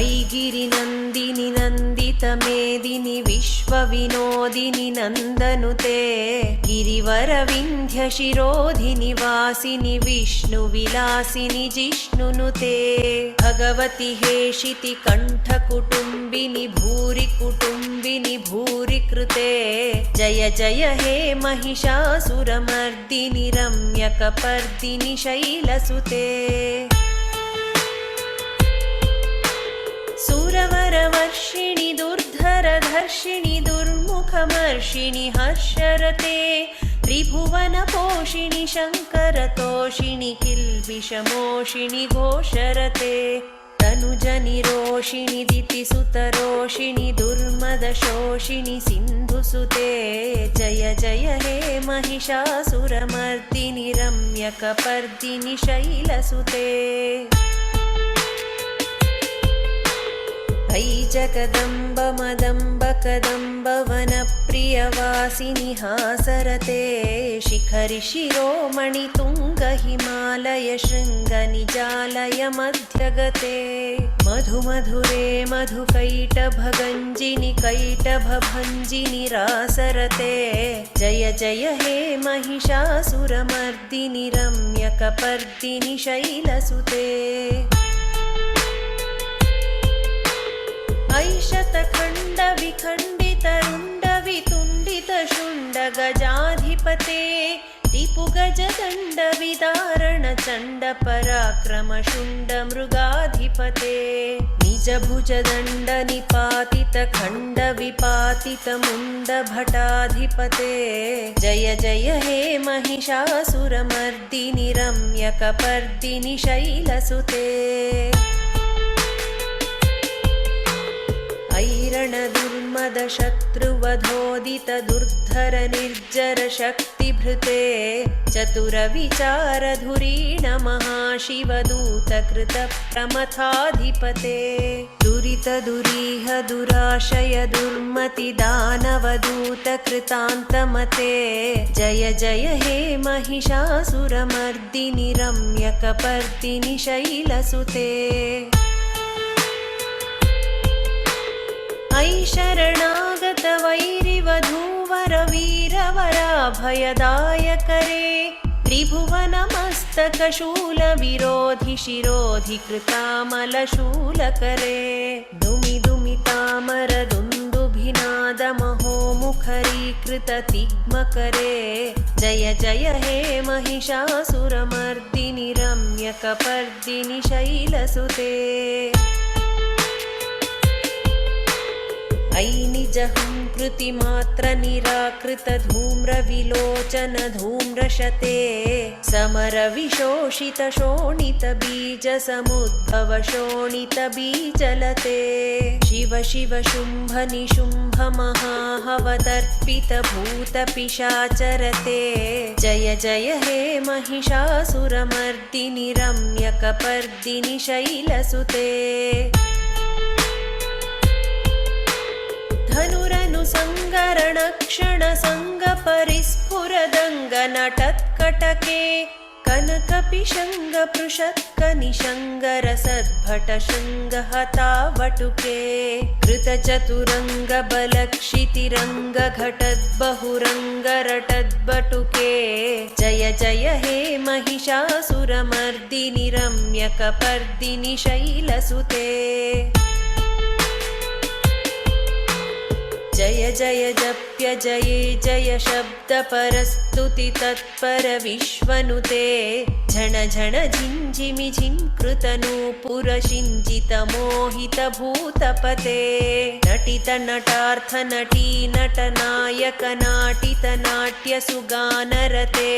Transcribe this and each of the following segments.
वैगिरिनन्दिनि नन्दितमेदिनि विश्वविनोदिनि नन्दनुते गिरिवरविन्ध्यशिरोधिनि वासिनि विष्णुविलासिनि जिष्णुनुते भगवति हेशिति कण्ठकुटुम्बिनि भूरि कुटुम्बिनि भूरि कृते जय जय हे महिषासुरमर्दिनि रम्यकपर्दिनि शैलसुते सुरवरवर्षिणि दुर्धरधर्षिणि दुर्मुखमर्षिणि हर्षरते त्रिभुवनपोषिणि शङ्करतोषिणि किल्बिषमोषिणि घोषरते तनुजनिरोषिणि दितिसुतरोषिणि दुर्मदशोषिणि सिन्धुसुते जय जय हे महिषासुरमर्दिनि रम्यकपर्दिनि शैलसुते ऐ जगदम्ब मदम्ब कदम्ब वनप्रियवासिनि हासरते शिखरि शिरोमणि तुङ्ग हिमालय शृङ्गनिजालय मध्यगते मधुमधुरे मधुकैटभगञ्जिनि कैटभभञ्जिनि रासरते जय जय हे महिषासुरमर्दिनि रम्यकपर्दिनि शैलसुते ऐशतखण्ड विखण्डित रुण्ड वितुण्डित शुण्ड गजाधिपते रिपुगजदण्ड विदारण चण्ड पराक्रम शुण्ड मृगाधिपते निजभुजदण्ड निपातित खण्ड विपातित मुण्ड भटाधिपते जय जय हे महिषासुरमर्दिनि रम्यकपर्दिनि शैलसुते ऐरणदुर्मद शत्रुवधोदित दुर्धर निर्जर शक्तिभृते चतुरविचारधुरीण महाशिवदूतकृत प्रमथाधिपते दुरित दुरीह दुराशय दुर्मति दानवदूत कृतान्तमते जय जय हे महिषासुरमर्दिनि रम्यकपर्दिनि शैलसुते ऐ शरणागत वैरिवधूवर वीरवराभयदायकरे त्रिभुवनमस्तकशूल विरोधि शिरोधि कृतामलशूलकरे दुमि दुमि तामर दुन्दुभिनाद महोमुखरीकृत तिग्मकरे जय जय हे महिषासुरमर्दिनि रम्यकपर्दिनि शैलसुते ऐ निजहुङ्कृतिमात्र निराकृत धूम्रविलोचन धूम्रशते समरविशोषित शोणित बीज समुद्भव शोणित बीजलते शिव शिव शुम्भ निशुम्भ महाहवतर्पित भूत पिशाचरते जय जय हे महिषासुरमर्दिनि रम्यकपर्दिनि शैलसुते धनुरनुसङ्गरणक्षणसङ्गपरिस्फुरदङ्गनटत्कटके कनकपिशङ्गपृषत्कनिशङ्गरसद्भटशृङ्गहतावटुके कृतचतुरङ्गबलक्षितिरङ्गघटद्बहुरङ्गरटद्बटुके जय जय हे महिषासुरमर्दिनि रम्यकपर्दिनि शैलसुते जय जय जप्य जये जय शब्द परस्तुति तत्पर विश्वनुते झण झण झिञ्झिमि झिङ्कृत नूपुर शिञ्जित मोहित भूतपते नटित नटार्थ नटी नट नायक नाटित नाट्य सुगानरते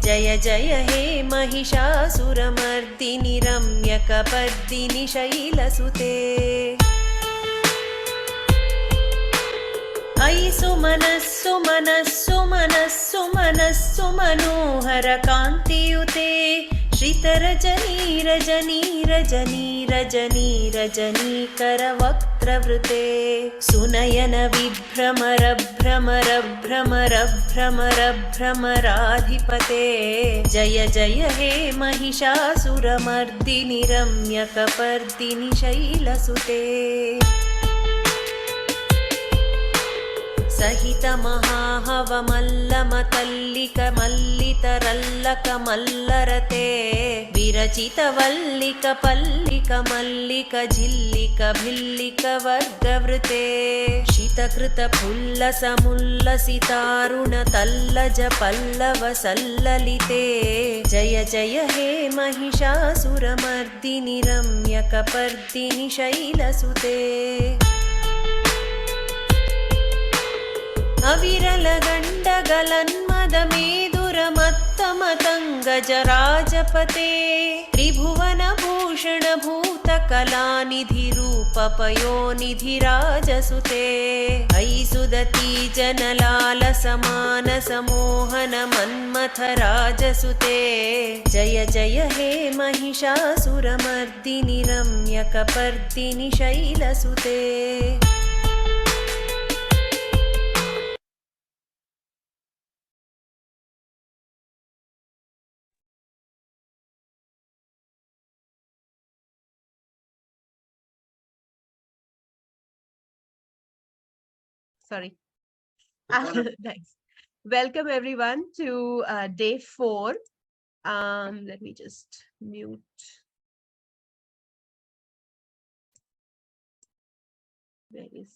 जय जय हे महिषासुरमर्दिनि रम्यकपर्दिनि शैलसुते ऐ सुमनस्सुमनस्सुमनस्सुमनस्सुमनोहर कान्तियुते श्रितरजनीरजनीरजनीरजनीरजनीकरवक्त्रवृते सुनयन विभ्रमरभ्रमरभ्रमरभ्रमराधिपते जय जय हे महिषासुरमर्दिनि रम्यकपर्दिनि शैलसुते सहित महाहवमल्लमतल्लिकमल्लितरल्लकमल्लरते विरचितवल्लिकपल्लिकमल्लिकझिल्लिकभिल्लिकवर्गवृते शितकृतफुल्लसमुल्लसितारुणतल्लजपल्लवसल्ललिते जय जय हे महिषासुरमर्दिनि रम्यकपर्दिनि शैलसुते अविरलगण्डगलन्मदमेदुरमत्तमतङ्गजराजपते त्रिभुवनभूषणभूतकलानिधिरूपपयोनिधिराजसुते अयि सुदती जनलालसमानसमोहनमन्मथराजसुते जय जय हे Mahishasuramardini रम्यकपर्दिनि शैलसुते Sorry. Thanks. Welcome everyone to day 4. Let me just mute. Where is?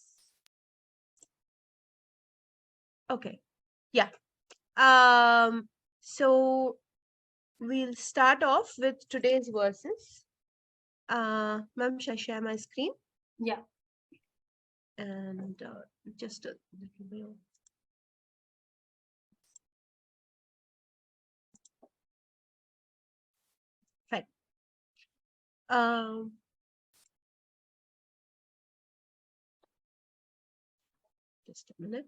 Okay. Yeah. So we'll start off with today's verses. Ma'am, shall I share my screen? Yeah. And just a little below. Fine. Just a minute.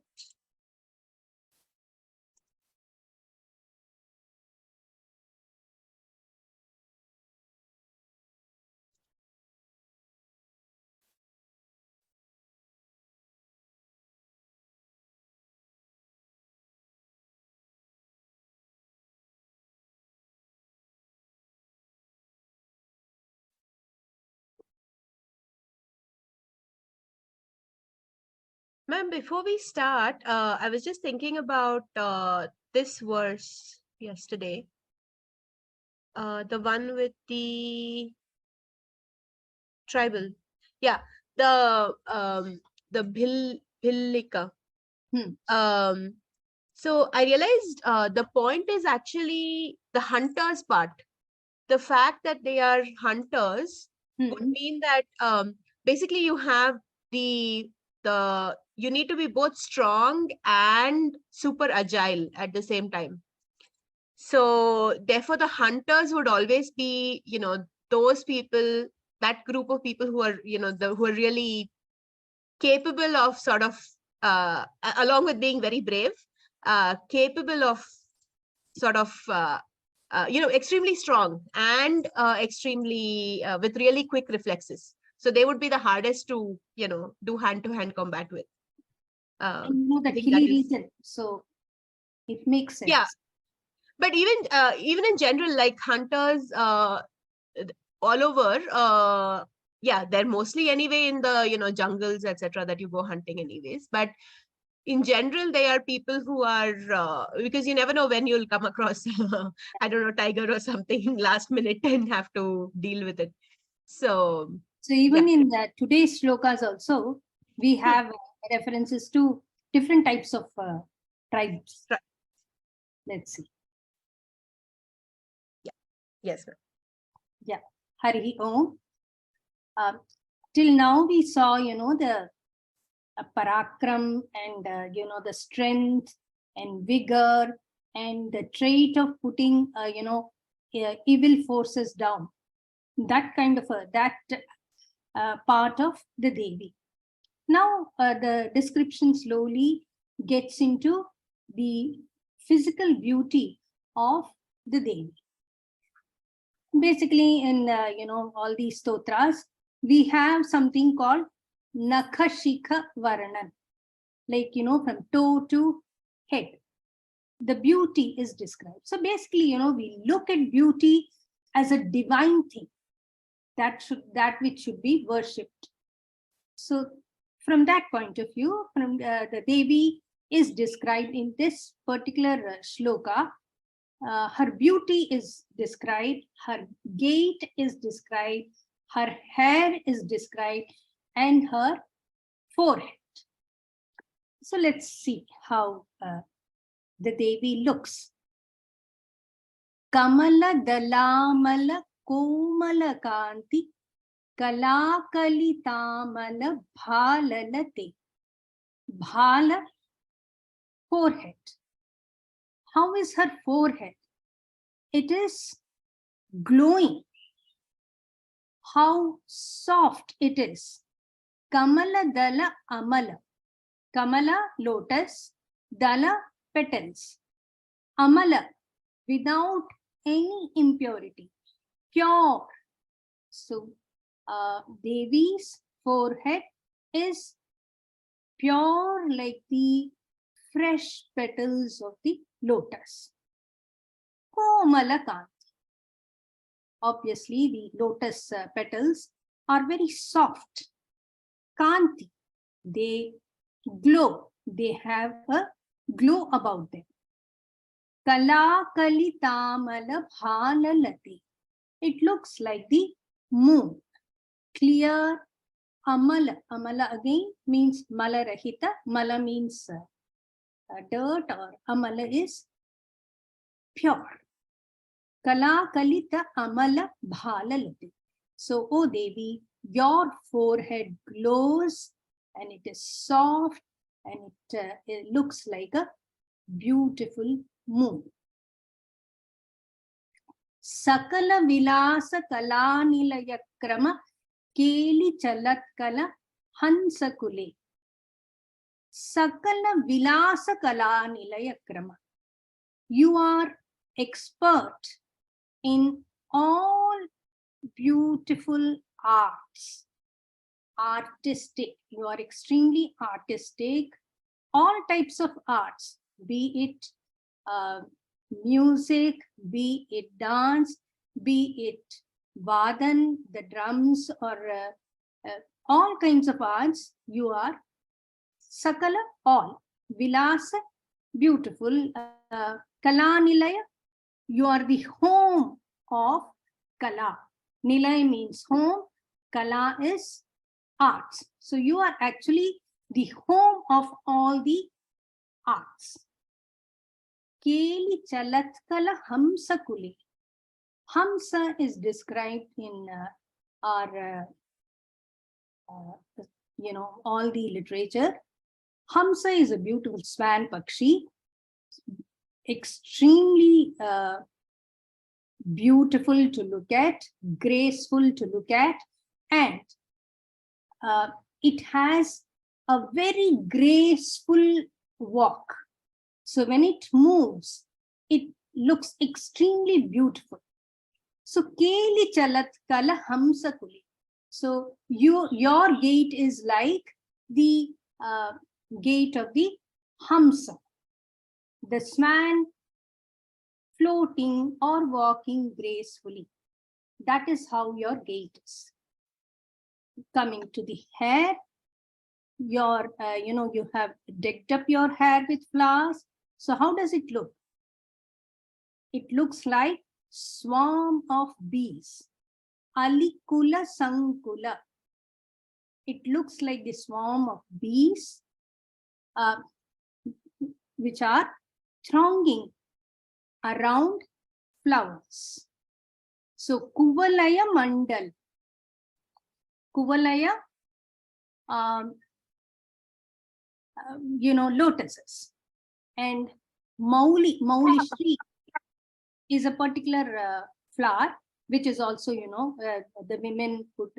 Ma'am, before we start, I was just thinking about this verse yesterday. The one with the tribal. Yeah, the Bhillika. So I realized the point is actually the hunters part. The fact that they are hunters would mean that basically you have you need to be both strong and super agile at the same time. So therefore the hunters would always be, those people, that group of people who are, who are really capable of sort of, along with being very brave, capable of sort of, extremely strong and extremely with really quick reflexes. So they would be the hardest to, do hand-to-hand combat with. The hilly region, so it makes sense. Yeah, but even in general, like hunters all over, yeah, they're mostly anyway in the jungles, etc., that you go hunting anyways. But in general, they are people who are because you never know when you'll come across I don't know, tiger or something last minute and have to deal with it. So even in today's shlokas also, we have references to different types of tribes. Right. Let's see. Yeah. Yes, ma'am. Yeah. Hari Om. Till now we saw, the parakram and, the strength and vigor and the trait of putting, evil forces down. That kind of part of the Devi. Now the description slowly gets into the physical beauty of the Devi. Basically, in all these stotras, we have something called Nakhashikha Varanan, like from toe to head. The beauty is described. So basically, we look at beauty as a divine thing that which should be worshipped. So from that point of view, from the Devi is described in this particular shloka. Her beauty is described, her gait is described, her hair is described, and her forehead. So let's see how the Devi looks. Kamala dalamala komala kanti kalakalitamala bhalalate. Bhala, forehead. How is her forehead? It is glowing. How soft it is. Kamala dala amala. Kamala, lotus. Dala, petals. Amala, without any impurity. Pure. So, Devi's forehead is pure like the fresh petals of the lotus. Komala kanti. Obviously, the lotus petals are very soft. Kanti, they glow. They have a glow about them. Kala kalitamala bhalalati. It looks like the moon. Clear. Amala. Amala again means malarahita. Mala means dirt, or amala is pure. Kala kalita amala bhalalati. So, O Devi, your forehead glows and it is soft and it looks like a beautiful moon. Sakala vilasa kala nilayakrama keli chalatkala hansakule. Sakala vilasa kala nilayakrama. You are expert in all beautiful arts. Artistic. You are extremely artistic. All types of arts, be it music, be it dance, be it vadan, the drums, or all kinds of arts, you are sakala, all. Vilasa, beautiful. Kala nilaya, you are the home of kala. Nilaya means home, kala is arts. So you are actually the home of all the arts. Keli chalatkala hamsa kuli. Hamsa is described in our, all the literature. Hamsa is a beautiful swan pakshi, extremely beautiful to look at, graceful to look at, and it has a very graceful walk. So when it moves, it looks extremely beautiful. So keli chalat kala hamsa kuli. So your gait is like the gait of the hamsa, the swan floating or walking gracefully. That is how your gait is. Coming to the hair, your you have decked up your hair with flowers. So how does it look? It looks like swarm of bees. Alikula sankula. It looks like the swarm of bees which are thronging around flowers. So Kuvalaya Mandal. Kuvalaya, lotuses. And Mauli Shri is a particular flower, which is also, the women would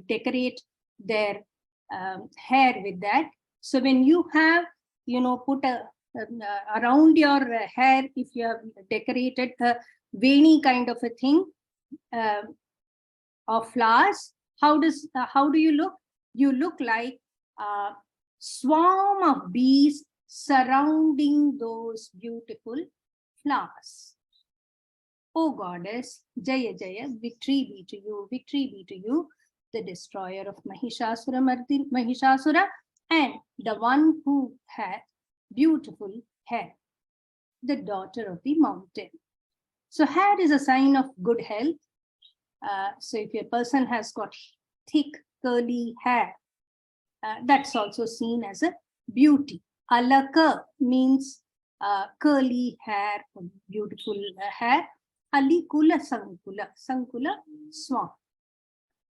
decorate their hair with that. So when you have, put around your hair, if you have decorated a veni kind of a thing, of flowers, how do you look? You look like a swarm of bees surrounding those beautiful flowers. O goddess, Jaya Jaya, victory be to you, victory be to you, the destroyer of Mahishasura, Mahishasura, and the one who had beautiful hair, the daughter of the mountain. So hair is a sign of good health. So if a person has got thick, curly hair, that's also seen as a beauty. Alaka means curly hair, beautiful hair. Alikula Sankula, Sankula swan.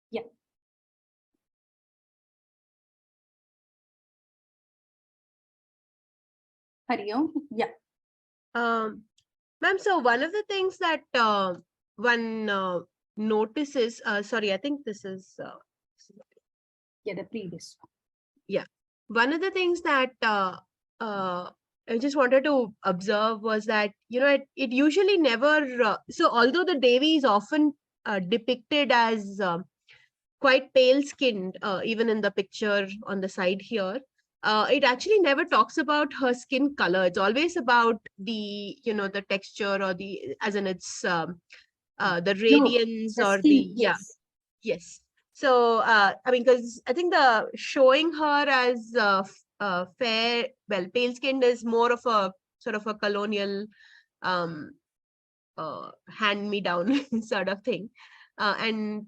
Yeah. Hari Om. Yeah. Ma'am, so one of the things that one notices, sorry, I think this is Yeah, the previous one. yeah. One of the things that I just wanted to observe was that, you know, it usually never, so although the Devi is often depicted as quite pale skinned, even in the picture on the side here, it actually never talks about her skin color. It's always about the, you know, the texture or the, as in it's the radiance or skin, the, yeah, yes. yes. So, I mean, because I think the showing her as fair, well, pale skinned is more of a sort of a colonial hand me down sort of thing. And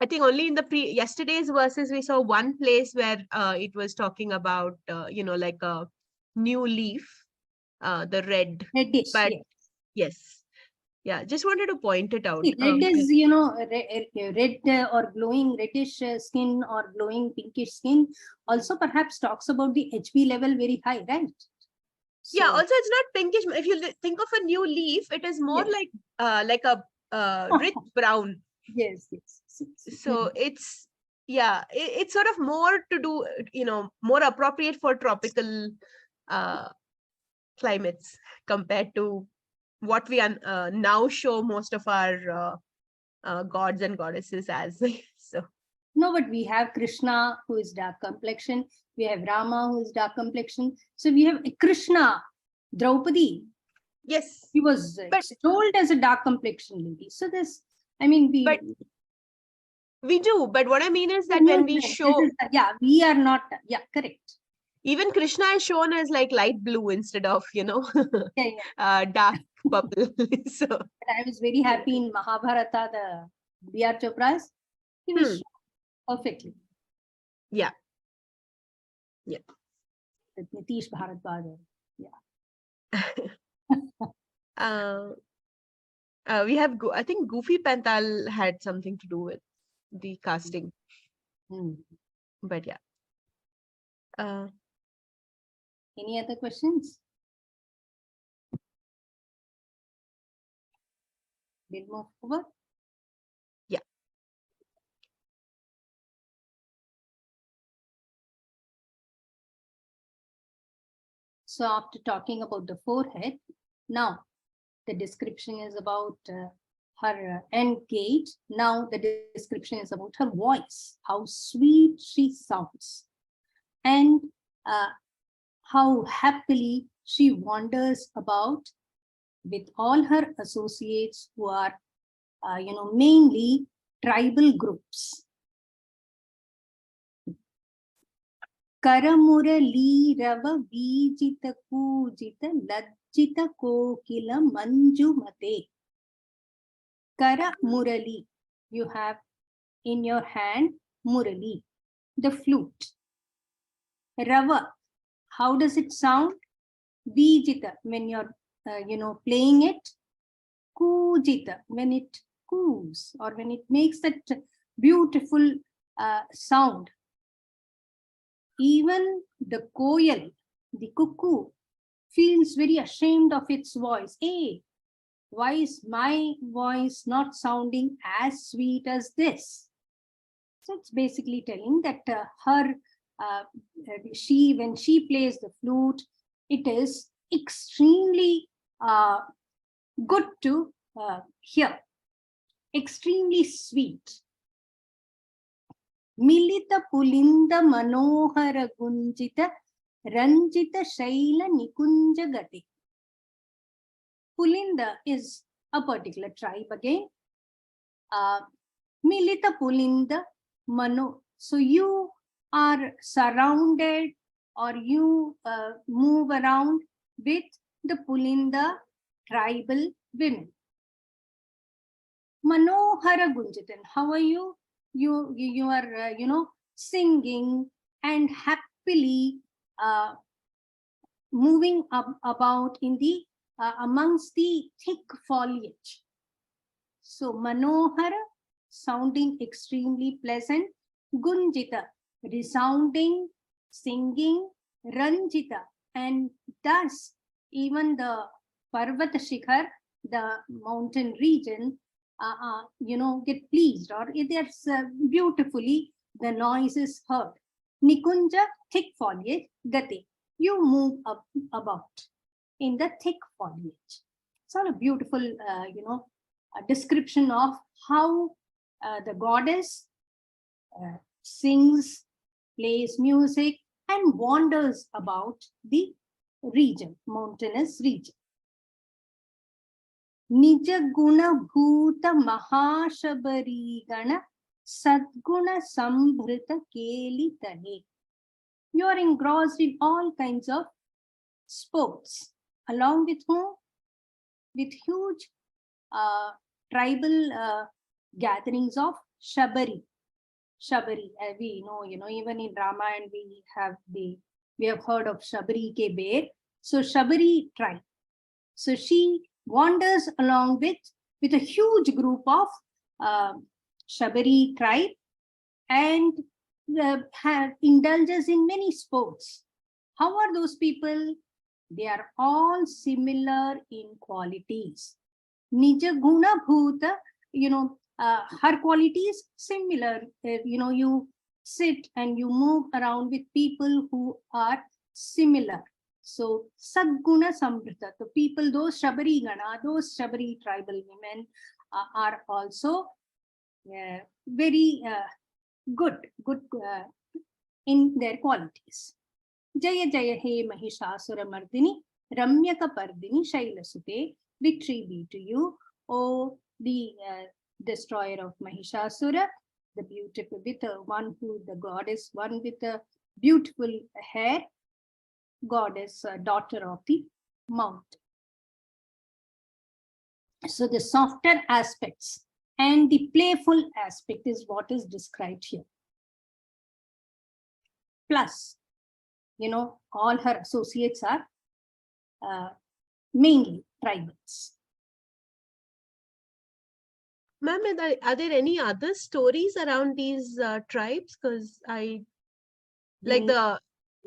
I think only in the yesterday's verses we saw one place where it was talking about, you know, like a new leaf, the red. Reddish, But yes. yes. Yeah, just wanted to point it out. See, red is, you know, red or glowing reddish skin or glowing pinkish skin also perhaps talks about the HB level very high, right? Yeah, So, also it's not pinkish. If you think of a new leaf, it is more yes. like a rich brown. Yes, yes. So it's, yeah, it's sort of more to do, you know, more appropriate for tropical climates compared to what we now show most of our gods and goddesses as. So No, but we have Krishna who is dark complexion. We have Rama who is dark complexion. So we have Krishna, Draupadi. yes, He was but told as a dark complexion lady. So this, I mean, we do. But what I mean is that no, when we no, show, yeah, we are not. Yeah, correct. even Krishna is shown as like light blue instead of, you know, Yeah. dark purple. So But I was very happy in Mahabharata, the B.R. Chopra's. He was shown perfectly. Yeah. Yeah. With Nitish Bharadwaj. Yeah. We have, I think Goofy Pantal had something to do with the casting. But yeah. Any other questions? We'll move over. Yeah. So after talking about the forehead, now the description is about her end gait. Now the description is about her voice, how sweet she sounds, and how happily she wanders about with all her associates who are, mainly tribal groups. Karamurali Rava Vijita Kujita Lajjita Kokila Manjumate. Kara Murali, you have in your hand Murali, the flute. Rava, how does it sound? Vijita, when you're playing it. Kujita, when it coos or when it makes that beautiful sound. Even the koyal, the cuckoo, feels very ashamed of its voice. Hey, why is my voice not sounding as sweet as this? So it's basically telling that when she plays the flute, it is extremely good to hear. extremely sweet. Milita Pulinda Manohara Gunjita Ranjita Shaila Nikunja Gati. Pulinda is a particular tribe again. Milita Pulinda Mano. So you are surrounded or you move around with the Pulinda tribal women. Manohara Gunjitan. How are you? You are singing and happily moving about in the amongst the thick foliage. So Manohara, sounding extremely pleasant. Gunjita, resounding, singing. Ranjita, and thus even the Parvata Shikhar, the mountain region, get pleased, or it's beautifully the noise is heard. Nikunja, thick foliage. Gati, you move up about in the thick foliage. It's all a beautiful, a description of how the goddess sings, plays music, and wanders about the region, mountainous region. Nija guna bhuta mahashabari gana sadguna sambhrita keli tane. You are engrossed in all kinds of sports. Along with whom? With huge tribal gatherings of Shabari. Shabari, we know, even in Ramayana we have heard of Shabari ke Bear. So Shabari tribe. So she wanders along with a huge group of Shabari tribe and indulges in many sports. How are those people? They are all similar in qualities. Nija guna bhuta, her qualities similar. You sit and you move around with people who are similar. So sadguna sambrita, the people, those Shabari Gana, those Shabari tribal women are also very good in their qualities. Jaya Jaya He Mahishasura Mardhini, Ramyaka Pardini Shailasute, victory be to you, O the destroyer of Mahishasura, the beautiful, with one who the goddess, one with a beautiful hair, goddess, daughter of the mountain. So the softer aspects and the playful aspect is what is described here. Plus, all her associates are mainly tribals. Ma'am, are there any other stories around these tribes? Because like the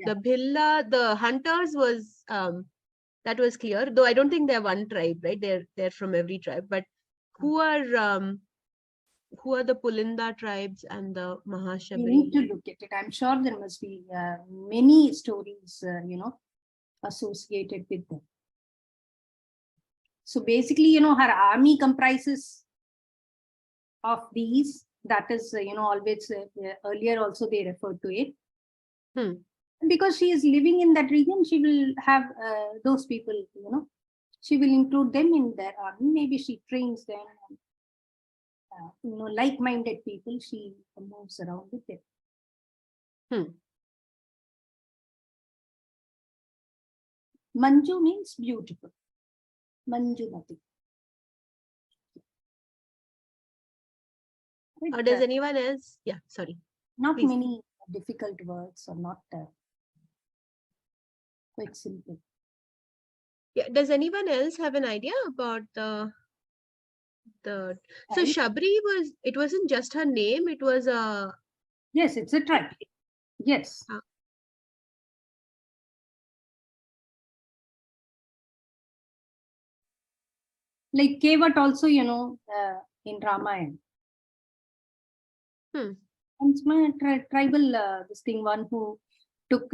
Bhilla, the hunters was that was clear. Though I don't think they're one tribe, right? They're from every tribe. But who are the Pulinda tribes and the Mahashabari? We need to look at it. I'm sure there must be many stories, associated with them. So basically, her army comprises of these. That is, always earlier also they referred to it. Because she is living in that region, she will have those people, she will include them in their army. Maybe she trains them. Like-minded people, she moves around with them. Manju means beautiful. Manjumati. Does anyone else? Yeah, sorry. Not Please. Many difficult words, or not quite simple. Yeah. Does anyone else have an idea about the so Shabari it wasn't just her name, it was a... Yes, it's a tribe. Yes. Like Kevat also, in Ramayana. And it's my tribal, this thing, one who took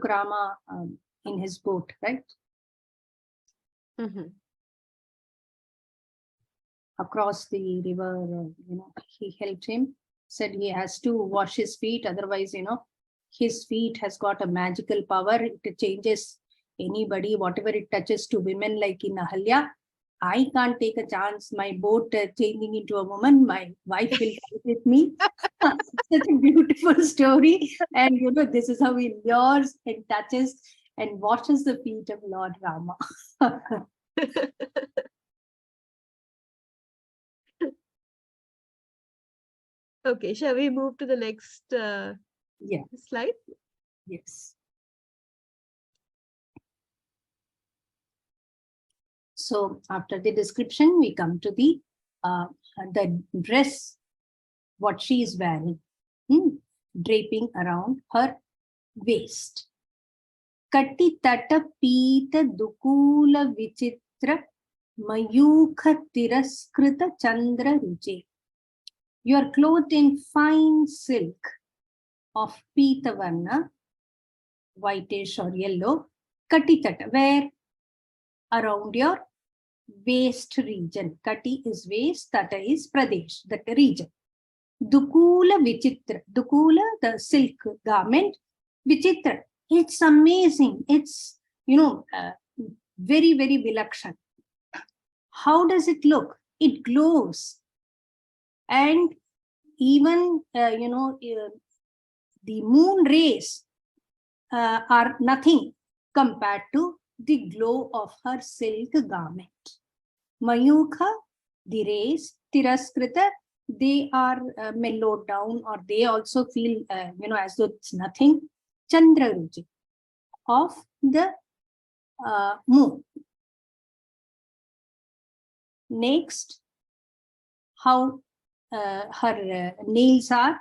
Rama in his boat, right? across the river, he helped him, said he has to wash his feet, otherwise, his feet has got a magical power. It changes anybody, whatever it touches to women, like in Ahalya. I can't take a chance, my boat changing into a woman, my wife will fight with me. Such a beautiful story. And this is how he lures and touches and washes the feet of Lord Rama. Okay, shall we move to the next slide? Yes. So after the description, we come to the dress, what she is wearing, draping around her waist. Kati tata pita dukula vichitra mayukha tiraskrita chandra ruche. You are clothed in fine silk of pita varna, whitish or yellow. Kati tata, where? Around your waist region. Kati is waist, tata is pradesh, that region. Dukula vichitra. Dukula, the silk garment. Vichitra, it's amazing. It's, very, very vilakshan. How does it look? It glows. And even, the moon rays are nothing compared to the glow of her silk garment. Mayukha, the rays, tiraskrita, they are mellowed down, or they also feel, as though it's nothing. Chandra ruchi, of the moon. Next, how her nails are,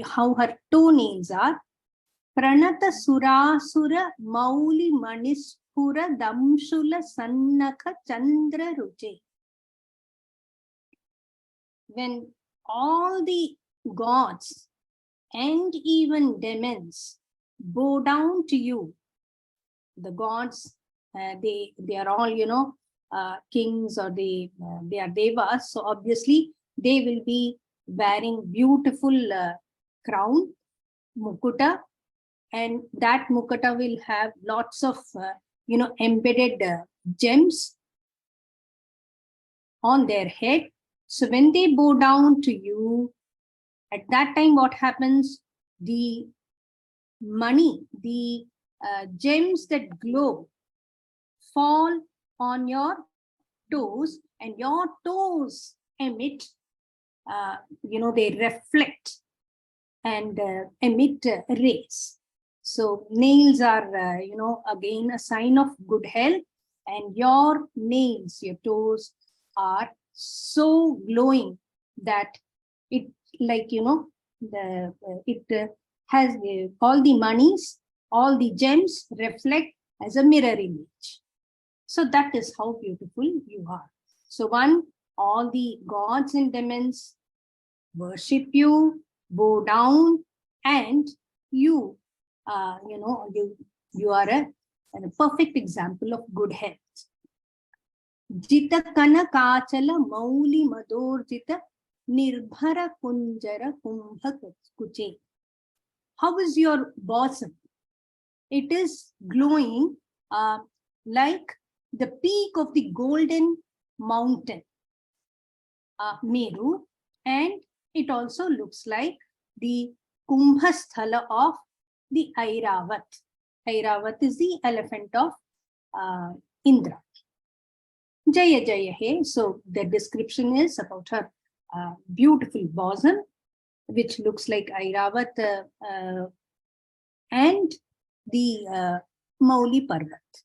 how her toenails are. Pranata surasura mauli manispura damshula sannaka chandra ruche. When all the gods and even demons bow down to you, the gods, they are all, kings, or they are devas, so obviously they will be wearing beautiful crown, mukuta, and that mukuta will have lots of embedded gems on their head. So when they bow down to you, at that time what happens? The money, the gems that glow fall on your toes, and your toes emit, they reflect and emit rays. So nails are, again a sign of good health, and your nails, your toes are so glowing that it, like, it has all the monies, all the gems reflect as a mirror image. So that is how beautiful you are. So all the gods and demons worship you, bow down, and you, you are a perfect example of good health. Jita kana kachala mauli madorjita nirbhara kunjara kumbha kuche. How is your bosom? It is glowing like the peak of the golden mountain, Meru, and it also looks like the Kumbhasthala of the Airavat. Airavat is the elephant of Indra. Jaya Jaya He. So the description is about her beautiful bosom, which looks like Airavat and the Mauli Parvat.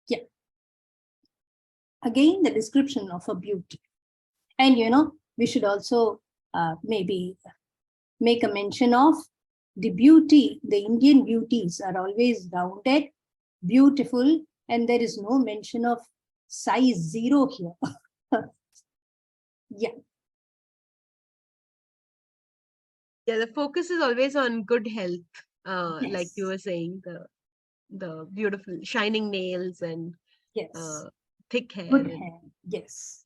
Yeah. Again, the description of a beauty. And, we should also maybe make a mention of the beauty. The Indian beauties are always rounded, beautiful, and there is no mention of size 0 here. Yeah. Yeah, the focus is always on good health, Yes. like you were saying, the beautiful shining nails and yes. thick hair. Good hair, yes.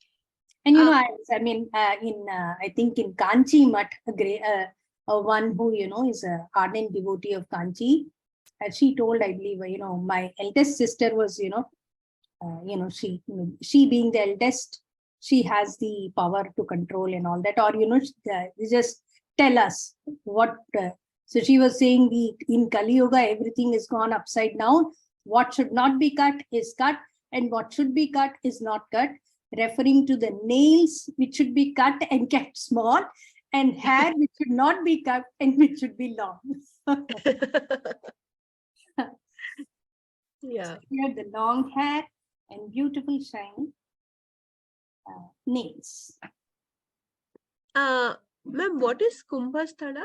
And you know, I mean, I think in Kanchi Mutt, one who, you know, is an ardent devotee of Kanchi, she told, I believe, you know, my eldest sister was, you know, she being the eldest, she has the power to control and all that, or, you know, just tell us what. So she was saying, in Kali Yuga, everything is gone upside down. What should not be cut is cut, and what should be cut is not cut, referring to the nails which should be cut and kept small, and hair which should not be cut and which should be long. Yeah. Here the long hair and beautiful shiny nails. Ma'am, what is Kumbhasthana?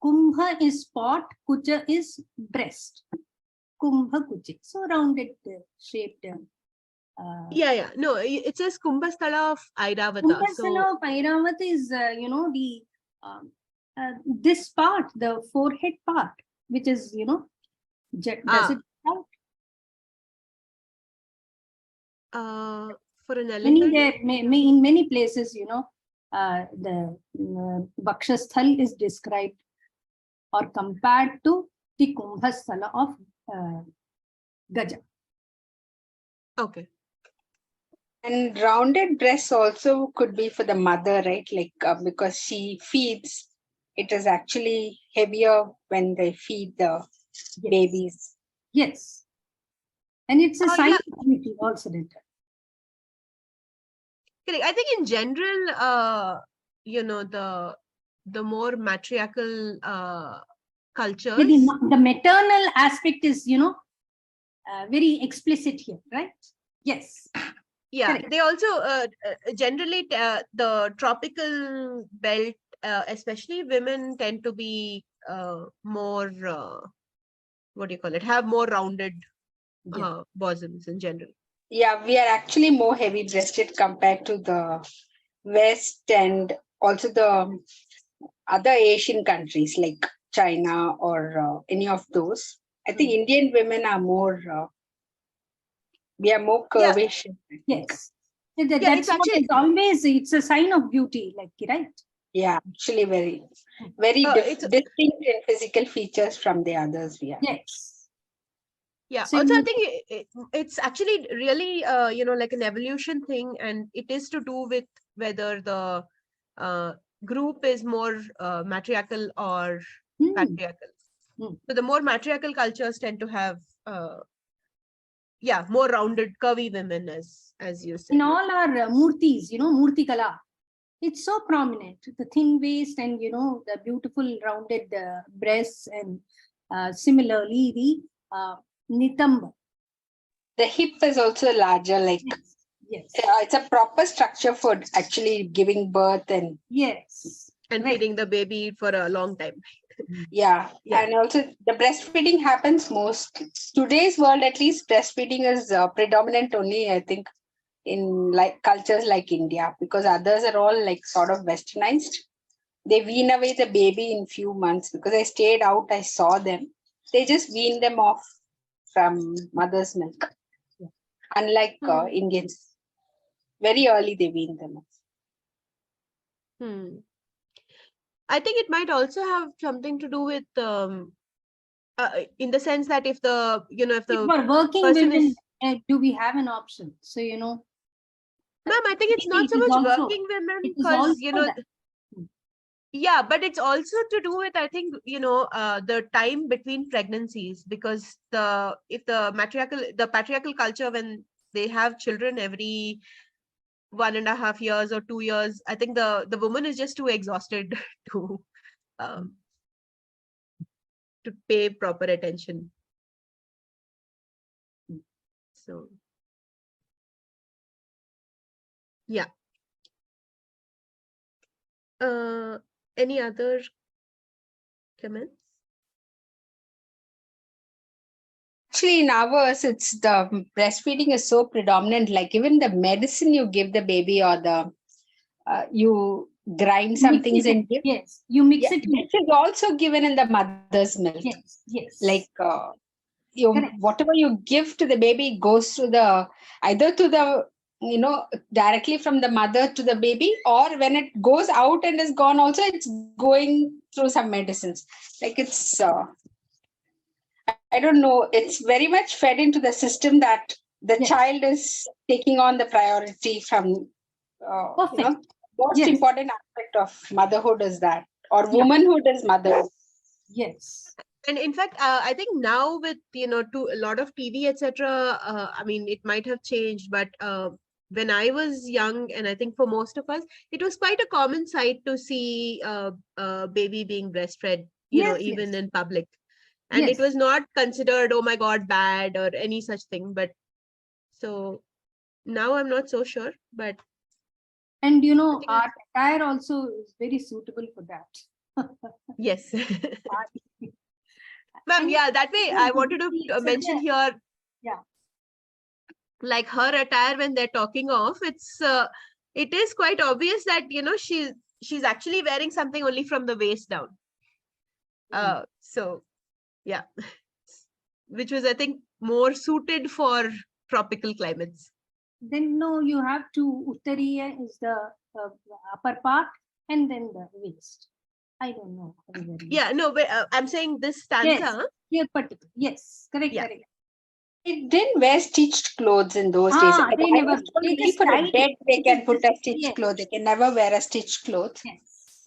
Kumbha is pot, kucha is breast. Kumbha kuchi. So rounded shaped. Yeah. No, it says Kumbhasthala of Airavata. Kumbhasthala of Airavata is, you know, the this part, the forehead part, which is, you know, does it out? For an elephant? In many places, you know, the Vakshasthal is described or compared to the Kumbhasthala of Gaja. Okay. And rounded breasts also could be for the mother, right? Like because she feeds, it is actually heavier when they feed the babies. Yes. And it's a sign yeah. of beauty also. Correct. I think in general, you know, the more matriarchal cultures. The maternal aspect is, you know, very explicit here, right? Yes. Yeah, correct. They also generally the tropical belt, especially women tend to be more, what do you call it, have more rounded bosoms in general. Yeah, we are actually more heavy breasted compared to the West and also the other Asian countries like China or any of those. I think Indian women are more, we are more curvish. Yes. That's what is always, it's a sign of beauty, like, right? Yeah, actually very distinct in physical features from the others. Yes. Yeah. So also, I think it's actually really, you know, like an evolution thing, and it is to do with whether the group is more matriarchal or patriarchal. So the more matriarchal cultures tend to have, more rounded, curvy women, as you said. In all our murtis, you know, murti kala, it's so prominent. The thin waist and, you know, the beautiful rounded breasts, and similarly the nitamba. The hip is also larger, like yes. It's a proper structure for actually giving birth and and feeding the baby for a long time. Yeah. And also the breastfeeding happens most today's world, at least breastfeeding is predominant only, I think, in like cultures like India, because others are all like sort of westernized. They wean away the baby in few months, because I stayed out, I saw them. They just wean them off from mother's milk. Unlike Indians, very early they wean them off. I think it might also have something to do with, in the sense that if the, you know, if for working women, do we have an option? So, you know, ma'am, I think it's not so much working women, because, you know, yeah, but it's also to do with, I think, you know, the time between pregnancies, because if the patriarchal culture, when they have children every 1.5 years or 2 years, I think the woman is just too exhausted to pay proper attention. So yeah. Any other comments? Actually, in ours, it's the breastfeeding is so predominant. Like even the medicine you give the baby, or the you grind some things and give. Yes, you mix it. It is also given in the mother's milk. Yes. Like whatever you give to the baby goes to the either to the directly from the mother to the baby, or when it goes out and is gone also, it's going through some medicines. Like it's I don't know, it's very much fed into the system that the child is taking on the priority from most important aspect of motherhood is that, or womanhood is motherhood. Yes. And in fact, I think now with, to a lot of TV, etc., I mean, it might have changed, but when I was young, and I think for most of us, it was quite a common sight to see a baby being breastfed, even in public. And it was not considered, oh my God, bad or any such thing. But so now I'm not so sure, but. And, our attire also is very suitable for that. Yes. Ma'am, yeah, that way I wanted to mention here. Yeah. Like her attire when they're talking of, it is quite obvious that, she's actually wearing something only from the waist down. So, yeah, which was, I think, more suited for tropical climates. Then no, you have to, Uttariya is the upper part and then the waist. I don't know. Yeah, no, but I'm saying this stanza. Yes, particular. Yes, correct, Yeah. correct. It didn't wear stitched clothes in those days. They never. Only for a bed they can put a stitched cloth. They can never wear a stitched cloth. Yes.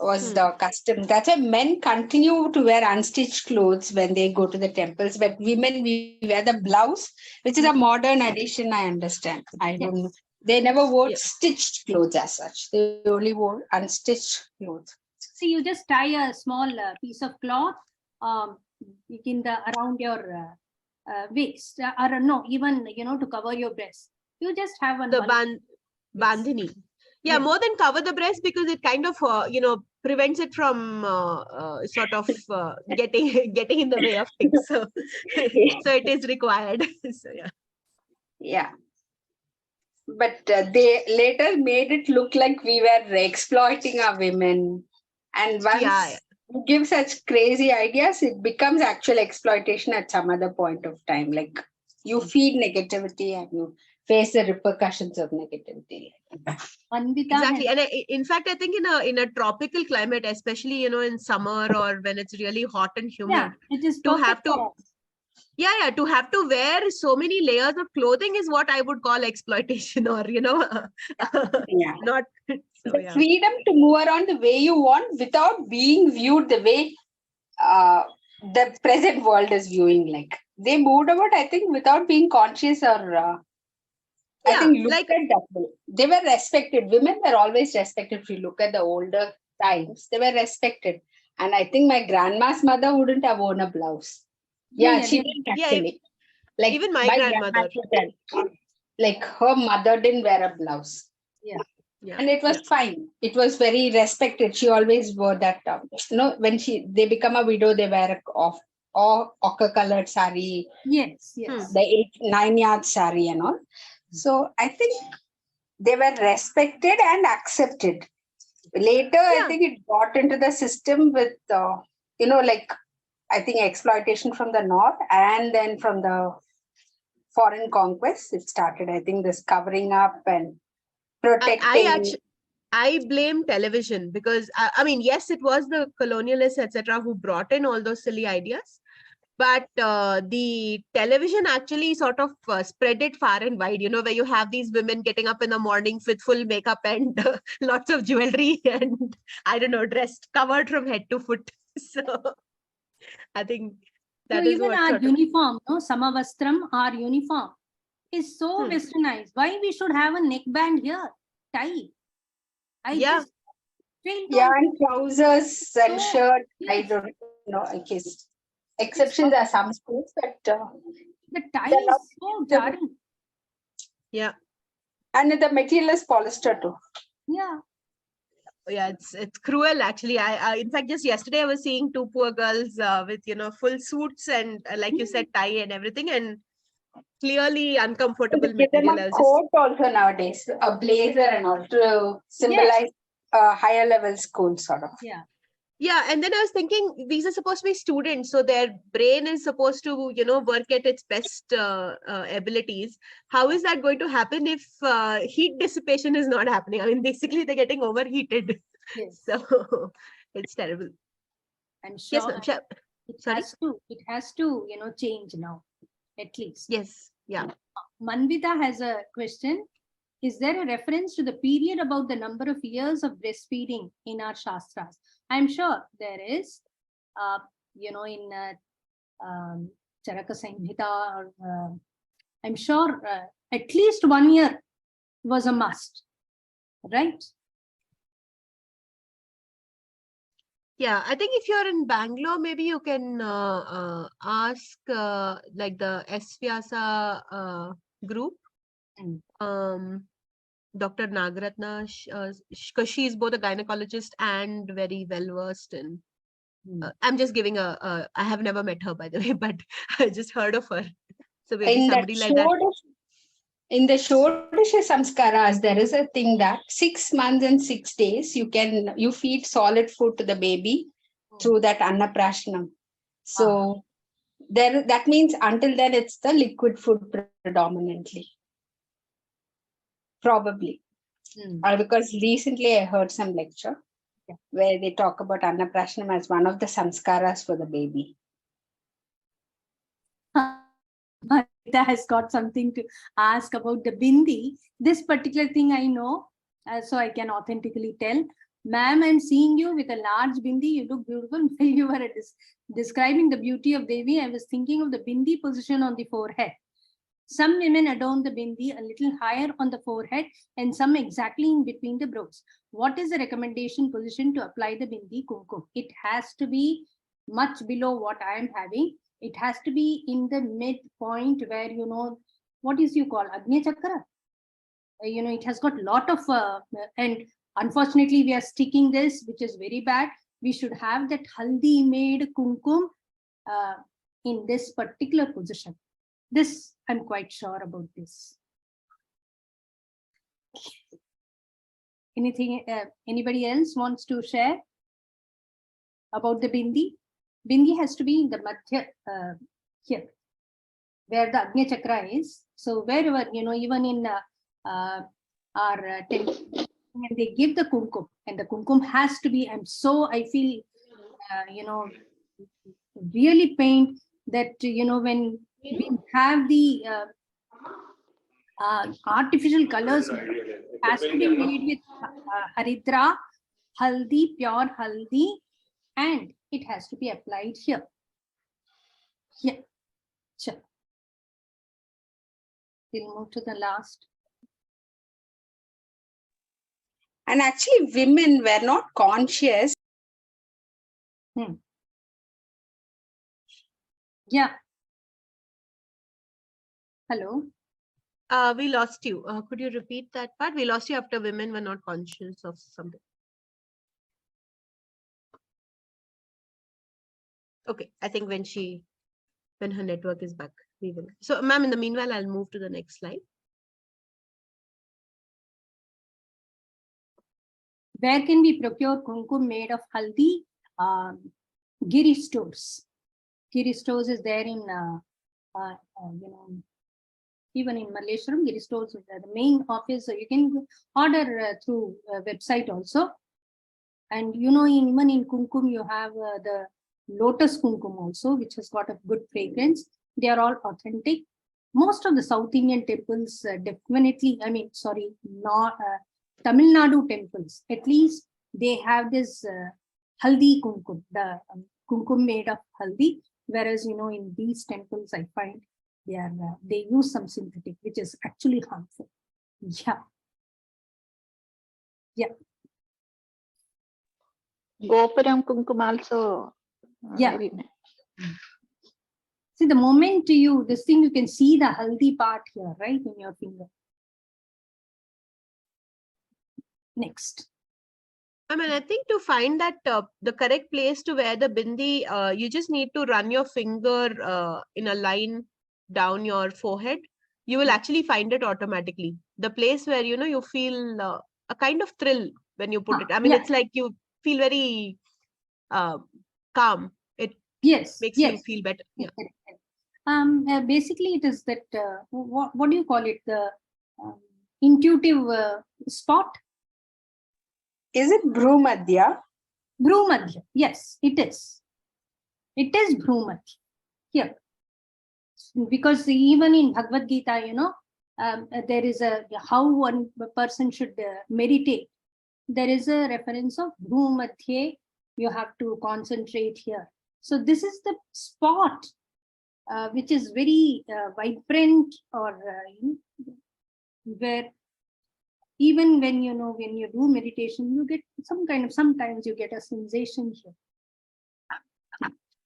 Was the custom. That's why men continue to wear unstitched clothes when they go to the temples. But women, we wear the blouse, which is a modern addition. I understand. I don't know. They never wore stitched clothes as such. They only wore unstitched clothes. See, you just tie a small piece of cloth in the around your waist, or no, even to cover your breast. You just have the Bandhini. Yeah, more than cover the breast, because it kind of prevents it from sort of getting in the way of things. So, so it is required. So yeah. But they later made it look like we were exploiting our women. And once you give such crazy ideas, it becomes actual exploitation at some other point of time. Like you feed negativity and you face the repercussions of negativity. Exactly. And in fact, I think in a tropical climate, especially, in summer or when it's really hot and humid, it is to have to to have to wear so many layers of clothing is what I would call exploitation, or not so, the freedom to move around the way you want without being viewed the way the present world is viewing. Like they moved about, I think, without being conscious or I think looked at that way. They were respected. Women were always respected. If you look at the older times, they were respected. And I think my grandma's mother wouldn't have worn a blouse. She didn't actually. Like even my grandmother. Like her mother didn't wear a blouse. And it was fine. It was very respected. She always wore that. When they become a widow, they wear a ochre colored sari. Yes. The 9-yard sari and all. So I think they were respected and accepted. Later, I think it got into the system with, I think exploitation from the north, and then from the foreign conquest, it started, I think, this covering up and protecting. I blame television, because, I mean, yes, it was the colonialists, etc., who brought in all those silly ideas. But the television actually sort of spread it far and wide, where you have these women getting up in the morning with full makeup and lots of jewelry and, I don't know, dressed, covered from head to foot. So I think that is even what our uniform, Samavastram, our uniform is so westernized. Why we should have a neckband here, tie? Yeah, and trousers and shirt. I don't know, I guess. Exceptions are some schools, but the tie is so jarring. Yeah. And the material is polyester too. Yeah. Yeah, it's cruel actually. I in fact, just yesterday I was seeing two poor girls with full suits and like you said, tie and everything, and clearly uncomfortable material. Give them a coat also nowadays, a blazer and all, to symbolize higher level school sort of. Yeah. Yeah, and then I was thinking these are supposed to be students, so their brain is supposed to, work at its best abilities. How is that going to happen if heat dissipation is not happening? I mean, basically they're getting overheated. Yes. So it's terrible. I'm Yes, sure ma'am. Sure. it Sorry? has to, change now, at least. Yes. Yeah. Manvita has a question. Is there a reference to the period about the number of years of breastfeeding in our Shastras? I'm sure there is, in Charaka Samhita, or I'm sure at least 1 year was a must, right? Yeah, I think if you're in Bangalore, maybe you can ask like the SVyasa group. Dr. Nagaratna, because she's both a gynecologist and very well versed in. I'm just giving I have never met her, by the way, but I just heard of her. So maybe In somebody like that. In the Shodasha Samskaras, there is a thing that 6 months and 6 days you feed solid food to the baby through that Annaprashanam. So that means until then it's the liquid food predominantly. Probably. Because recently I heard some lecture where they talk about Annaprashanam as one of the samskaras for the baby. That has got something to ask about the bindi. This particular thing I know, so I can authentically tell. Ma'am, I'm seeing you with a large bindi. You look beautiful. While you were describing the beauty of Devi, I was thinking of the bindi position on the forehead. Some women adorn the bindi a little higher on the forehead and some exactly in between the brows. What is the recommendation position to apply the bindi kumkum? It has to be much below what I am having. It has to be in the midpoint where, what is you call Agnya Chakra? It has got a lot of, and unfortunately we are sticking this, which is very bad. We should have that haldi made kumkum in this particular position. This, I'm quite sure about this. Anything, anybody else wants to share about the bindi? Bindi has to be in the madhya, here, where the Agnya Chakra is. So wherever, even in our temple, and they give the kumkum, and the kumkum has to be, I feel, really pained that, when we have the artificial colors, has to be made with haridra, haldi, pure haldi, and it has to be applied here. Here. Sure. We'll move to the last. And actually, women were not conscious. Yeah. Hello. We lost you. Could you repeat that part? We lost you after women were not conscious of something. Okay, I think when her network is back, we will. So, ma'am, in the meanwhile, I'll move to the next slide. Where can we procure kumkum made of haldi? Giri stores. Giri stores is there in, even in Malleshwaram, Giri stores is the main office. So you can order through website also. And even in kumkum, you have the lotus kumkum also, which has got a good fragrance. They are all authentic. Most of the South Indian temples definitely, not Tamil Nadu temples, at least they have this haldi kumkum, the kumkum made of haldi. Whereas, in these temples, I find they use some synthetic, which is actually harmful. Yeah. Yeah. Gopuram kumkum also. Yeah. See, the moment you can see the haldi part here, right, in your finger. Next. I think to find that the correct place to wear the bindi, you just need to run your finger in a line down your forehead. You will actually find it automatically. The place where, you feel a kind of thrill when you put it. It's like you feel very calm. It Yes. makes yes. him feel better. Yeah. Basically, it is that what do you call it? The intuitive spot. Is it Bhrumadhya? Bhrumadhya. Yes, it is. It is Bhrumadhya here, because even in Bhagavad Gita, there is a how one person should meditate. There is a reference of Bhrumadhya. You have to concentrate here. So this is the spot which is very vibrant, or where even when when you do meditation, you get sometimes you get a sensation here.